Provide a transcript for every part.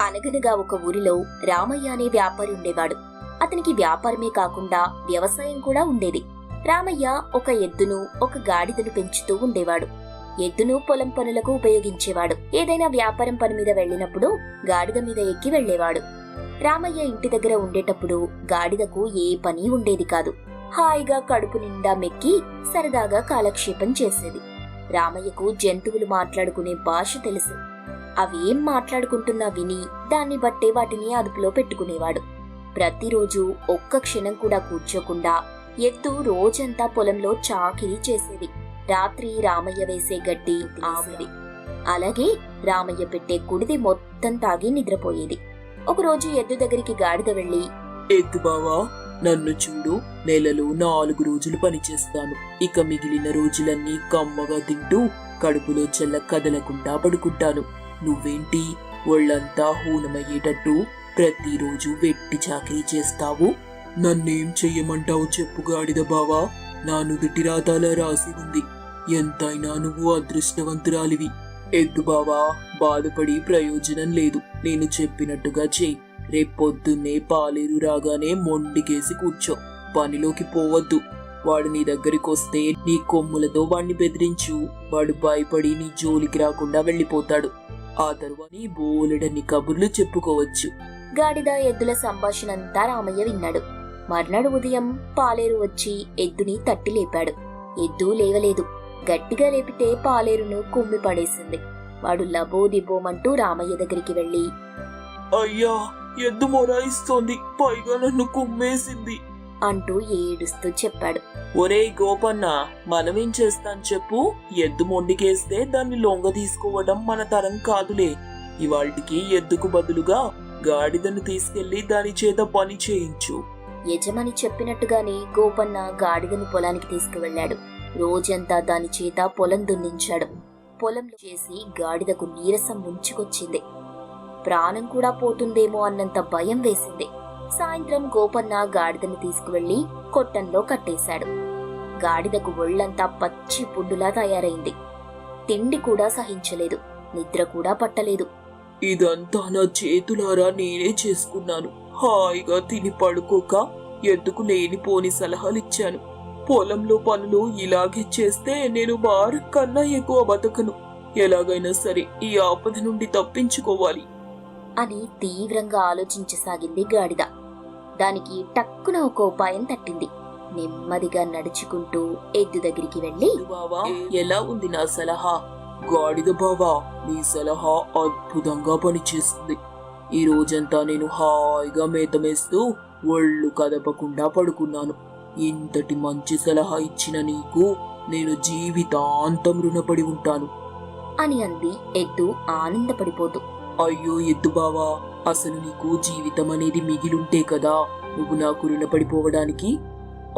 అనగనగా ఒక ఊరిలో రామయ్య అనే వ్యాపారి ఉండేవాడు. అతనికి వ్యాపారమే కాకుండా వ్యవసాయం కూడా ఉండేది. రామయ్య ఒక ఎద్దును ఒక గాడిదను పెంచుతూ ఉండేవాడు. ఎద్దును పొలం పనులకు ఉపయోగించేవాడు. ఏదైనా వ్యాపారం పని మీద వెళ్లినప్పుడు గాడిద మీద ఎక్కి వెళ్లేవాడు. రామయ్య ఇంటి దగ్గర ఉండేటప్పుడు గాడిదకు ఏ పని ఉండేది కాదు. హాయిగా కడుపు నిండా మెక్కి సరదాగా కాలక్షేపం చేసేది. రామయ్యకు జంతువులు మాట్లాడుకునే భాష తెలుసు. అవేం మాట్లాడుకుంటున్నా విని దాన్ని బట్టే వాటిని అదుపులో పెట్టుకునేవాడు. ప్రతిరోజు ఒక్క క్షణం కూడా కూర్చోకుండా ఎద్దు రోజంతా పొలంలో చాకిరీ చేసేది. రాత్రి రామయ్య వేసే గడ్డి ఆవిడి, అలాగే రామయ్య పెట్టే కుడిది మొత్తం తాగి నిద్రపోయేది. ఒకరోజు ఎద్దు దగ్గరికి గాడిద వెళ్లి, ఎద్దు బావా, నన్ను చూడు, నెలలో 4 రోజులు పనిచేస్తాను. ఇక మిగిలిన రోజులన్నీ కమ్మగా తింటూ కడుపులో చెల్ల కదలకుండా పడుకుంటాను. నువ్వేంటి ఒళ్ళంతా హూనమయ్యేటట్టు ప్రతిరోజు వెట్టి చాకరీ చేస్తావు? నన్నేం చెయ్యమంటావు చెప్పు గాడిద బావా, నా నుదుటి రాతాలా రాసి ఉంది. ఎంతైనా నువ్వు అదృష్టవంతురాలివి. ఎద్దు బావా, బాధపడి ప్రయోజనం లేదు. నేను చెప్పినట్టుగా చెయ్యి. రేపొద్దున్నే పాలేరు రాగానే మొండికేసి కూర్చో. పనిలోకి పోవద్దు. వాడు నీ దగ్గరికొస్తే నీ కొమ్ములతో వాణ్ణి బెదిరించు. వాడు భయపడి నీ జోలికి రాకుండా వెళ్లిపోతాడు. ఆ తరువాత బోలెడన్ని కబుర్లు చెప్పుకోవచ్చు. గాడిద ఎద్దుల సంభాషణంతా రామయ్య విన్నాడు. మర్నాడు ఉదయం పాలేరు వచ్చి ఎద్దుని తట్టి లేపాడు. ఎద్దు లేవలేదు. గట్టిగా లేపితే పాలేరును కుమ్మి పడేసింది. వాడు లబోదిబోమంటూ రామయ్య దగ్గరికి వెళ్లి, అయ్యా, ఎద్దు మొరాయిస్తోంది, పైగా నన్ను కుమ్మేసింది అంటూ ఏడుస్తూ చెప్పాడు. ఒరేయ్ గోపన్న, మనమేం చేస్తాం చెప్పు? ఎద్దు మొండికేస్తే దాన్ని లొంగ తీసుకోవడం మన తరం కాదులే. ఇవాళ్టికి ఎద్దుకు బదులుగా గాడిదను తీసుకెళ్లి దాని చేత పని చేయించు. యజమాని చెప్పినట్టుగానే గోపన్న గాడిదను పొలానికి తీసుకువెళ్లాడు. రోజంతా దాని చేత పొలం దున్నించాడు. పొలంలో చేసి గాడిదకు నీరసం ముంచుకొచ్చింది. ప్రాణం కూడా పోతుందేమో అన్నంత భయం వేసింది. సాయంత్రం గోపన్న గాడిదను తీసుకువెళ్లి కొట్టంలో కట్టేశాడు. గాడిదకు ఒళ్లంతా పచ్చి పుండులా తయారైంది. తిండి కూడా సహించలేదు, నిద్ర కూడా పట్టలేదు. ఇదంతా నా చేతులారా నేనే చేసుకున్నాను. హాయిగా తిని పడుకోక ఎద్దుకు లేనిపోని సలహాలిచ్చాను. పొలంలో పనులు ఇలాగే చేస్తే నేను వారం కన్నా ఎక్కువ బతకను. ఎలాగైనా సరే ఈ ఆపద నుండి తప్పించుకోవాలి అని తీవ్రంగా ఆలోచించసాగింది గాడిద. దానికి టక్కున ఒక ఉపాయం తట్టింది. నెమ్మదిగా నడుచుకుంటూ ఎద్దు దగ్గరికి వెళ్లి, బావా, ఎలా ఉంది నా సలహా? గాడిద బావా, నీ సలహా అద్భుతంగా పనిచేస్తుంది. ఈ రోజంతా నేను హాయిగా మేతమేస్తూ ఒళ్ళు కదపకుండా పడుకున్నాను. ఇంతటి మంచి సలహా ఇచ్చిన నీకు నేను జీవితాంతం రుణపడి ఉంటాను అని అంది ఎద్దు ఆనందపడిపోతూ. అయ్యో ఎద్దు బావా, అసలు నీకు జీవితం అనేది మిగిలుంటే కదా నువ్వు నాకు రుణపడిపోవడానికి.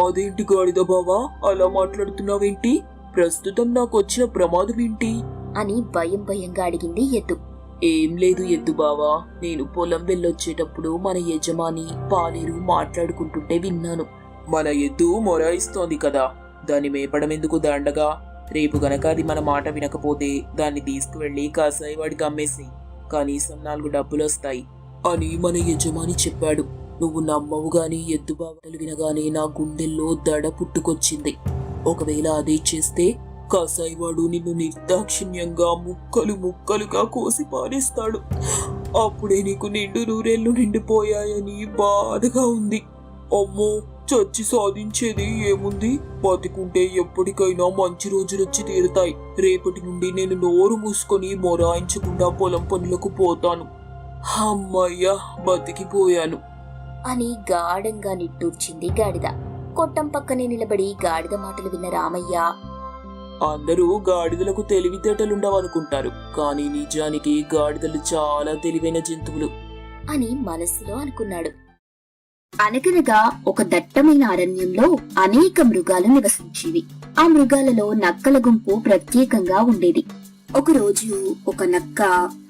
అదేంటి గాడిద బావా, అలా మాట్లాడుతున్నావేంటి? ప్రస్తుతం నాకొచ్చిన ప్రమాదం ఏంటి అని భయం భయంగా అడిగింది ఎద్దు. ఏం లేదు ఎద్దు బావా, నేను పొలం వెళ్ళొచ్చేటప్పుడు మన యజమాని పాలేరు మాట్లాడుకుంటుంటే విన్నాను. మన ఎద్దు మొరాయిస్తోంది కదా, దాన్ని మేపడం ఎందుకు దండగా? రేపు గనక అది మన మాట వినకపోతే దాన్ని తీసుకువెళ్లి కాసాయి వాడికి అమ్మేసి కనీసం 4 డబ్బులొస్తాయి అని మన యజమాని చెప్పాడు. నువ్వు నమ్మవు గాని ఎద్దు బావలు వినగానే నా గుండెల్లో దడ పుట్టుకొచ్చింది. ఒకవేళ అదే చేస్తే కాసాయివాడు నిన్ను నిర్దాక్షిణ్యంగా ముక్కలు ముక్కలుగా కోసి పారేస్తాడు. అప్పుడే నీకు నిండు నూరేళ్లు నిండిపోయాయని బాధగా ఉంది. అమ్మో, చచ్చి సాధించేది ఏముంది? బతికుంటే ఎప్పటికైనా మంచి రోజులొచ్చి తీరుతాయి. రేపటి నుండి నేను నోరు మూసుకొని మొరాయించకుండా పొలం పనులకు పోతాను. అమ్మయ్యా, బతికిపోయాను అని గాఢంగా నిట్టూర్చింది గాడిద. కొట్టం పక్కనే నిలబడి గాడిద మాటలు విన్న రామయ్య, అందరూ గాడిదలకు తెలివితేటలుండవనుకుంటారు, కానీ నిజానికి గాడిదలు చాలా తెలివైన జంతువులు అని మనస్సులో అనుకున్నాడు. అనగనగా ఒక దట్టమైన అరణ్యంలో అనేక మృగాలు నివసించేవి. ఆ మృగాలలో నక్కల గుంపు ప్రత్యేకంగా ఉండేది. ఒకరోజు ఒక నక్క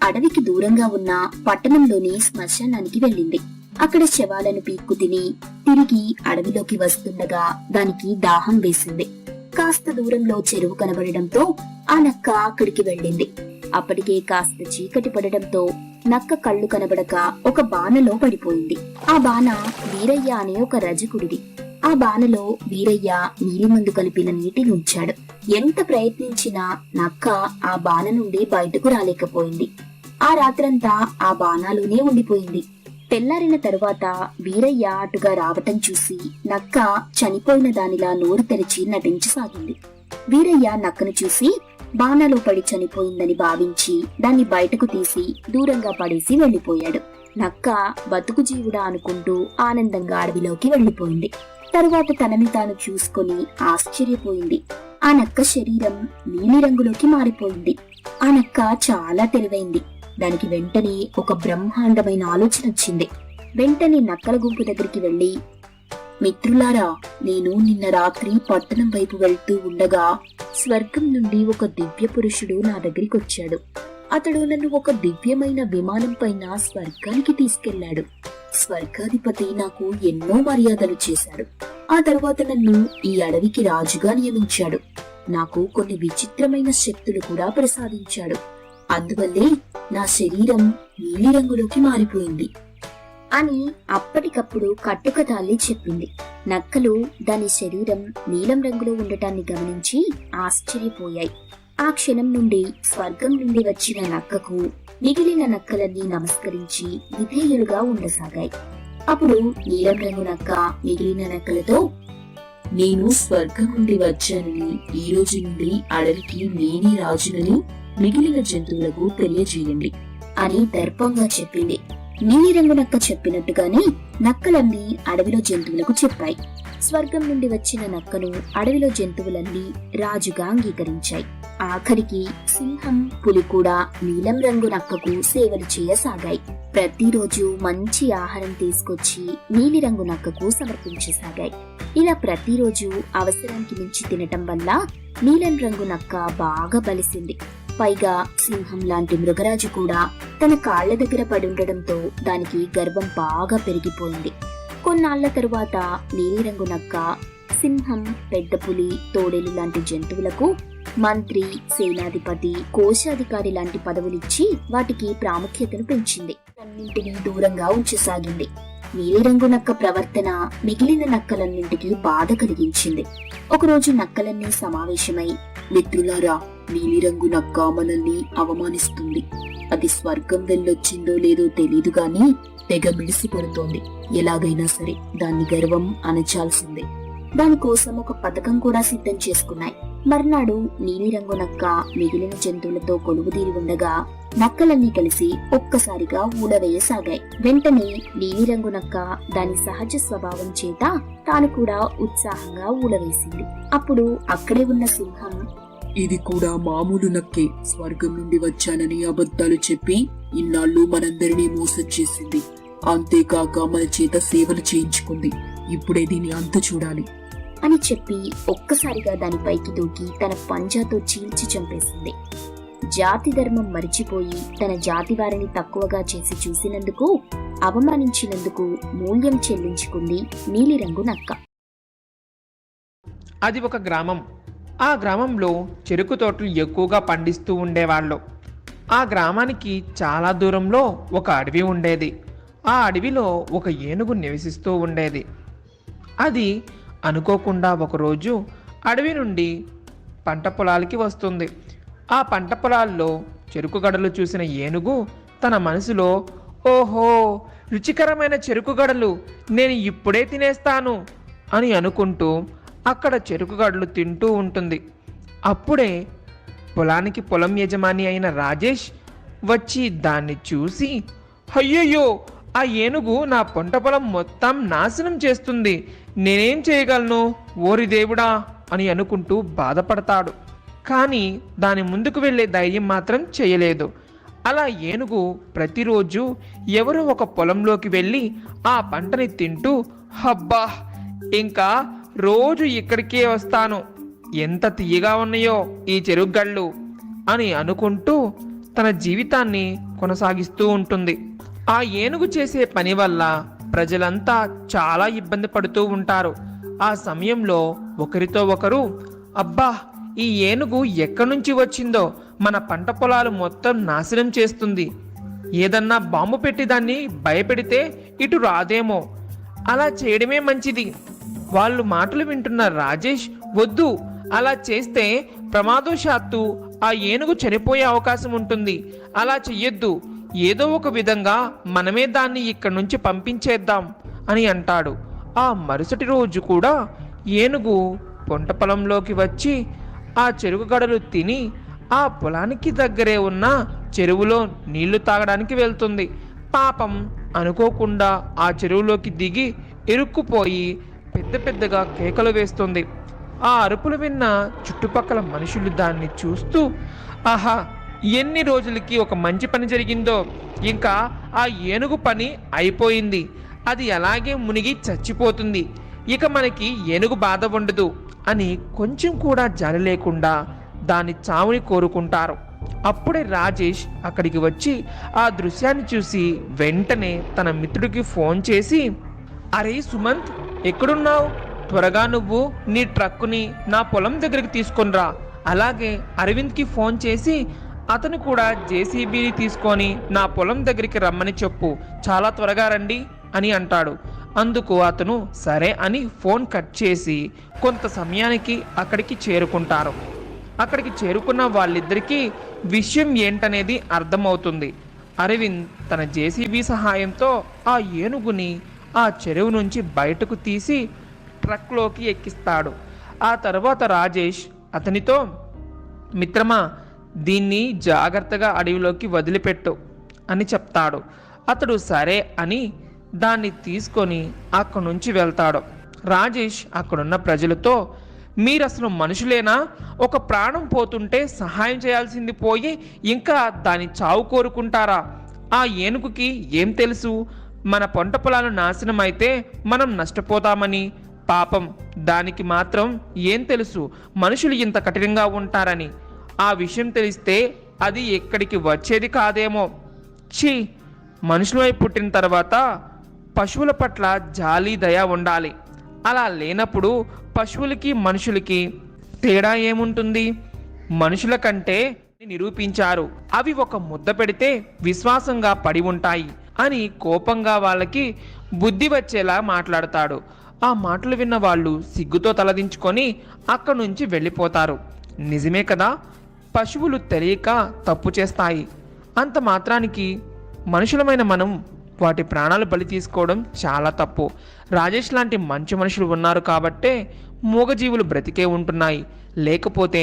అడవికి దూరంగా ఉన్న పట్టణంలోని శ్మశానానికి వెళ్ళింది. అక్కడ శవాలను పీక్కు తిని తిరిగి అడవిలోకి వస్తుండగా దానికి దాహం వేసింది. కాస్త దూరంలో చెరువు కనబడడంతో ఆ నక్క అక్కడికి వెళ్ళింది. అప్పటికే కాస్త చీకటి పడడంతో నక్క కళ్ళు కనబడక ఒక బానలో పడిపోయింది. ఆ బాన వీరయ్య అనే ఒక రజకుడిది. ఆ బానలో వీరయ్య నీలిమందు కలిపిన నీటిని ఉంచాడు. ఎంత ప్రయత్నించినా నక్క ఆ బాన నుండి బయటకు రాలేకపోయింది. ఆ రాత్రంతా ఆ బానాలోనే ఉండిపోయింది. తెల్లారిన తరువాత వీరయ్య అటుగా రావటం చూసి నక్క చనిపోయిన దానిలా నోరు తెరిచి నటించసాగింది. వీరయ్య నక్కను చూసి బాణలో పడి చనిపోయిందని భావించి దాన్ని బయటకు తీసి దూరంగా పడేసి వెళ్లిపోయాడు. నక్క బతుకు జీవుడా అనుకుంటూ ఆనందంగా అడవిలోకి వెళ్లిపోయింది. తరువాత తనని తాను చూసుకొని ఆశ్చర్యపోయింది. ఆ నక్క శరీరం నీలిరంగులోకి మారిపోయింది. ఆ నక్క చాలా తెలివైంది. దానికి వెంటనే ఒక బ్రహ్మాండమైన ఆలోచన వచ్చింది. వెంటనే నక్కల గుంపు దగ్గరికి వెళ్లి, మిత్రులారా, నేను నిన్న రాత్రి పట్టణం వైపు వెళ్తూ ఉండగా స్వర్గం నుండి ఒక దివ్య పురుషుడు నా దగ్గరికి వచ్చాడు. అతడు నన్ను ఒక దివ్యమైన విమానం పైన స్వర్గానికి తీసుకెళ్లాడు. స్వర్గాధిపతి నాకు ఎన్నో మర్యాదలు చేశాడు. ఆ తరువాత నన్ను ఈ అడవికి రాజుగా నియమించాడు. నాకు కొన్ని విచిత్రమైన శక్తులు కూడా ప్రసాదించాడు. అందువల్లే నా శరీరం నీలిరంగులోకి మారిపోయింది అని అప్పటికప్పుడు కట్టుకథల్లి చెప్పింది. నక్కలు దాని శరీరం నీలం రంగులో ఉండటాన్ని గమనించి ఆశ్చర్యపోయాయి. ఆ క్షణం నుండి స్వర్గం నుండి వచ్చిన నక్కకు మిగిలిన నక్కలన్నీ నమస్కరించి విధేయులుగా ఉండసాగాయి. అప్పుడు నీలం రంగు నక్క మిగిలిన నక్కలతో, నేను స్వర్గం నుండి వచ్చానని, ఈ రోజు నుండి అడవికి నేనే రాజునని మిగిలిన జంతువులకు తెలియజేయండి అని దర్పంగా చెప్పింది. నీలిరంగు నక్క చెప్పినట్టుగానే నక్కలన్నీ అడవిలో జంతువులకు చెప్పాయి. స్వర్గం నుండి వచ్చిన నక్కను అడవిలో జంతువులన్నీ రాజుగా అంగీకరించాయి. ఆఖరికి సింహం, పులి కూడా నీలం రంగు నక్కకు సేవలు చేయసాగాయి. ప్రతిరోజు మంచి ఆహారం తీసుకొచ్చి నీలిరంగు నక్కకు సమర్పించసాగాయి. ఇలా ప్రతిరోజు అవసరానికి మించి తినటం వల్ల నీలం రంగు నక్క బాగా బలిసింది. పైగా సింహం లాంటి మృగరాజు కూడా తన కాళ్ల దగ్గర పడుండడంతో దానికి గర్వం బాగా పెరిగిపోయింది. కొన్నాళ్ల తరువాత నీలిరంగు నక్క సింహం, పెద్ద పులి, తోడేలు లాంటి జంతువులకు మంత్రి, సేనాధిపతి, కోశాధికారి లాంటి పదవులిచ్చి వాటికి ప్రాముఖ్యతను పెంచింది. అన్నింటినీ దూరంగా ఉంచసాగింది. నీలిరంగు నక్క ప్రవర్తన మిగిలిన నక్కలన్నింటికీ బాధ కలిగించింది. ఒకరోజు నక్కలన్నీ సమావేశమై, మిత్రులారా, నీలిరంగు నక్క మనల్ని అవమానిస్తుంది. అది స్వర్గం వెళ్ళొచ్చిందో లేదో తెలీదు గాని తెగ మిడిసి పడుతోంది. ఎలాగైనా సరే దాన్ని గర్వం అణచాల్సిందే. దానికోసం ఒక పథకం కూడా సిద్ధం చేసుకున్నాయి. మర్నాడు నీలిరంగు నక్క మిగిలిన జంతువులతో కొలువుదీరి ఉండగా నక్కలన్నీ కలిసి ఒక్కసారిగా ఊడవేయసాగాయి. వెంటనే నీలిరంగు నక్క దాని సహజ స్వభావం చేత తాను కూడా ఉత్సాహంగా ఊడవేసింది. అప్పుడు అక్కడే ఉన్న సింహం, ఇది కూడా మామూలు నక్కే. స్వర్గం నుండి వచ్చానని అబద్ధాలు చెప్పి ఇన్నాళ్ళు మనందరినీ మోసం చేసింది. అంతేకాక మన చేత సేవలు చేయించుకుంది. ఇప్పుడే దీని అంత చూడాలి అని చెప్పి ఒక్కసారిగా దానిపైకి దూకి తన పంజాతో చీల్చి చంపేసింది. జాతి ధర్మం మరిచిపోయి తన జాతి వారిని తక్కువగా చేసి చూసినందుకు, అవమానించినందుకు మూల్యం చెల్లించుకుంది నీలిరంగు నక్క. అది ఒక గ్రామం. ఆ గ్రామంలో చెరుకు తోటలు ఎక్కువగా పండిస్తూ ఉండేవాళ్ళు. ఆ గ్రామానికి చాలా దూరంలో ఒక అడవి ఉండేది. ఆ అడవిలో ఒక ఏనుగు నివసిస్తూ ఉండేది. అది అనుకోకుండా ఒకరోజు అడవి నుండి పంట పొలాలకి వస్తుంది. ఆ పంట పొలాల్లో చెరుకు గడలు చూసిన ఏనుగు తన మనసులో, ఓహో, రుచికరమైన చెరుకు గడలు, నేను ఇప్పుడే తినేస్తాను అని అనుకుంటూ అక్కడ చెరుకు గడలు తింటూ ఉంటుంది. అప్పుడే పొలానికి పొలం యజమాని అయిన రాజేష్ వచ్చి దాన్ని చూసి, అయ్యయ్యో, ఆ ఏనుగు నా పంట పొలం మొత్తం నాశనం చేస్తుంది, నేనేం చేయగలను, ఓరి దేవుడా అని అనుకుంటూ బాధపడతాడు. కానీ దాని ముందుకు వెళ్ళే ధైర్యం మాత్రం చేయలేదు. అలా ఏనుగు ప్రతిరోజు ఎవరో ఒక పొలంలోకి వెళ్ళి ఆ పంటని తింటూ, హబ్బా, ఇంకా రోజు ఇక్కడికే వస్తాను, ఎంత తీయగా ఉన్నాయో ఈ చెరుగ్గళ్ళు అని అనుకుంటూ తన జీవితాన్ని కొనసాగిస్తూ ఉంటుంది. ఆ ఏనుగు చేసే పని వల్ల ప్రజలంతా చాలా ఇబ్బంది పడుతూ ఉంటారు. ఆ సమయంలో ఒకరితో ఒకరు, అబ్బా, ఈ ఏనుగు ఎక్కడి నుంచి వచ్చిందో మన పంట పొలాలు మొత్తం నాశనం చేస్తుంది, ఏదన్నా బాంబు పెట్టి దాన్ని భయపెడితే ఇటు రాదేమో. అలా చేయడమే మంచిది. వాళ్ళు మాటలు వింటున్న రాజేష్, వద్దు, అలా చేస్తే ప్రమాదవశాత్తు ఆ ఏనుగు చనిపోయే అవకాశం ఉంటుంది. అలా చెయ్యొద్దు. ఏదో ఒక విధంగా మనమే దాన్ని ఇక్కడి నుంచి పంపించేద్దాం అని అంటాడు. ఆ మరుసటి రోజు కూడా ఏనుగు పొంట పొలంలోకి వచ్చి ఆ చెరుకు గడలు తిని ఆ పొలానికి దగ్గరే ఉన్న చెరువులో నీళ్లు తాగడానికి వెళ్తుంది. పాపం అనుకోకుండా ఆ చెరువులోకి దిగి ఇరుక్కుపోయి పెద్ద పెద్దగా కేకలు వేస్తుంది. ఆ అరుపులు విన్న చుట్టుపక్కల మనుషులు దాన్ని చూస్తూ, ఆహా, ఎన్ని రోజులకి ఒక మంచి పని జరిగిందో. ఇంకా ఆ ఏనుగు పని అయిపోయింది. అది అలాగే మునిగి చచ్చిపోతుంది. ఇక మనకి ఏనుగు బాధ ఉండదు అని కొంచెం కూడా జాలి లేకుండా దాని చావుని కోరుకుంటారు. అప్పుడే రాజేష్ అక్కడికి వచ్చి ఆ దృశ్యాన్ని చూసి వెంటనే తన మిత్రుడికి ఫోన్ చేసి, అరే సుమంత్, ఎక్కడున్నావు? త్వరగా నువ్వు నీ ట్రక్కుని నా పొలం దగ్గరికి తీసుకొనిరా. అలాగే అరవింద్కి ఫోన్ చేసి అతను కూడా జేసీబీని తీసుకొని నా పొలం దగ్గరికి రమ్మని చెప్పు. చాలా త్వరగా రండి అని అంటాడు. అందుకు అతను సరే అని ఫోన్ కట్ చేసి కొంత సమయానికి అక్కడికి చేరుకుంటారు. అక్కడికి చేరుకున్న వాళ్ళిద్దరికీ విషయం ఏంటనేది అర్థమవుతుంది. అరవింద్ తన జేసీబీ సహాయంతో ఆ ఏనుగుని ఆ చెరువు నుంచి బయటకు తీసి ట్రక్లోకి ఎక్కిస్తాడు. ఆ తర్వాత రాజేష్ అతనితో, మిత్రమా, దీన్ని జాగ్రత్తగా అడవిలోకి వదిలిపెట్టు అని చెప్తాడు. అతడు సరే అని దాన్ని తీసుకొని అక్కడి నుంచి వెళ్తాడు. రాజేష్ అక్కడున్న ప్రజలతో, మీరసలు మనుషులేనా? ఒక ప్రాణం పోతుంటే సహాయం చేయాల్సింది పోయి ఇంకా దాని చావు కోరుకుంటారా? ఆ ఏనుగుకి ఏం తెలుసు మన పంట పొలాలు నాశనం అయితే మనం నష్టపోతామని? పాపం, దానికి మాత్రం ఏం తెలుసు మనుషులు ఇంత కఠినంగా ఉంటారని? ఆ విషయం తెలిస్తే అది ఎక్కడికి వచ్చేది కాదేమో. ఛీ, మనుషులై పుట్టిన తర్వాత పశువుల పట్ల జాలి దయ ఉండాలి. అలా లేనప్పుడు పశువులకి మనుషులకి తేడా ఏముంటుంది? మనుషుల కంటే నిరూపించారు. అవి ఒక ముద్ద పెడితే విశ్వాసంగా పడి ఉంటాయి అని కోపంగా వాళ్ళకి బుద్ధి వచ్చేలా మాట్లాడతాడు. ఆ మాటలు విన్న వాళ్ళు సిగ్గుతో తలదించుకొని అక్కడి నుంచి వెళ్ళిపోతారు. నిజమే కదా, పశువులు తెలియక తప్పు చేస్తాయి. అంత మాత్రానికి మనుషులమైన మనం వాటి ప్రాణాలు బలి తీసుకోవడం చాలా తప్పు. రాజేష్ లాంటి మంచి మనుషులు ఉన్నారు కాబట్టే మూగజీవులు బ్రతికే ఉంటున్నాయి. లేకపోతే